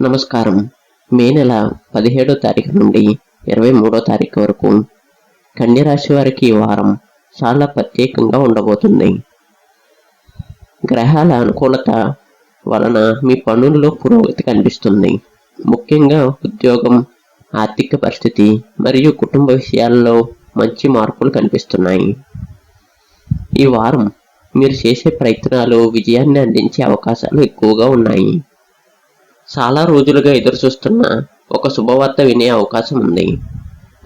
నమస్కారం. మే నెల 17వ తారీఖు నుండి 23వ తారీఖు వరకు కన్య రాశి వారికి ఈ వారం చాలా ప్రత్యేకంగా ఉండబోతుంది. గ్రహాల అనుకూలత వలన మీ పనుల్లో పురోగతి కనిపిస్తుంది. ముఖ్యంగా ఉద్యోగం, ఆర్థిక పరిస్థితి మరియు కుటుంబ విషయాల్లో మంచి మార్పులు కనిపిస్తున్నాయి. ఈ వారం మీరు చేసే ప్రయత్నాలు విజయాన్ని అందించే అవకాశాలు ఎక్కువగా ఉన్నాయి. చాలా రోజులుగా ఎదురుచూస్తున్న ఒక శుభవార్త వినే అవకాశం ఉంది.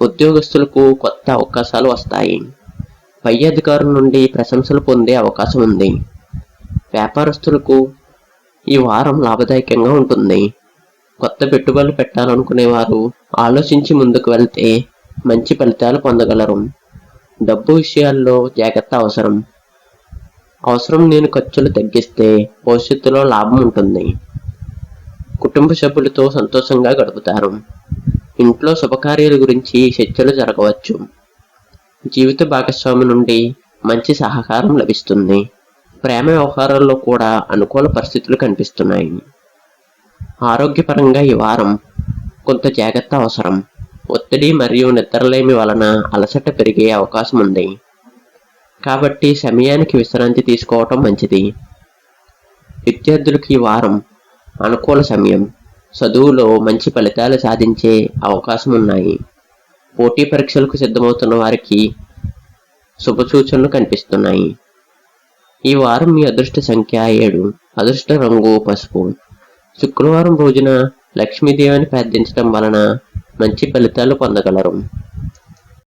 ఉద్యోగస్తులకు కొత్త అవకాశాలు వస్తాయి. పై అధికారుల నుండి ప్రశంసలు పొందే అవకాశం ఉంది. వ్యాపారస్తులకు ఈ వారం లాభదాయకంగా ఉంటుంది. కొత్త పెట్టుబడులు పెట్టాలనుకునేవారు ఆలోచించి ముందుకు వెళ్తే మంచి ఫలితాలు పొందగలరు. డబ్బు విషయాల్లో జాగ్రత్త అవసరం లేని ఖర్చులు తగ్గిస్తే భవిష్యత్తులో లాభం ఉంటుంది. కుటుంబ సభ్యులతో సంతోషంగా గడుపుతారు. ఇంట్లో శుభకార్యాల గురించి చర్చలు జరగవచ్చు. జీవిత భాగస్వామి నుండి మంచి సహకారం లభిస్తుంది. ప్రేమ వ్యవహారాల్లో కూడా అనుకూల పరిస్థితులు కనిపిస్తున్నాయి. ఆరోగ్యపరంగా ఈ వారం కొంత జాగ్రత్త అవసరం. ఒత్తిడి మరియు నిద్రలేమి వలన అలసట పెరిగే అవకాశం ఉంది. కాబట్టి సమయానికి విశ్రాంతి తీసుకోవటం మంచిది. విద్యార్థులకు ఈ వారం అనుకూల సమయం. చదువులో మంచి ఫలితాలు సాధించే అవకాశం ఉన్నాయి. పోటీ పరీక్షలకు సిద్ధమవుతున్న వారికి శుభసూచనలు కనిపిస్తున్నాయి. ఈ వారం మీ అదృష్ట సంఖ్య 7. అదృష్ట రంగు పసుపు. శుక్రవారం రోజున లక్ష్మీదేవిని ప్రార్థించడం వలన మంచి ఫలితాలు పొందగలరు.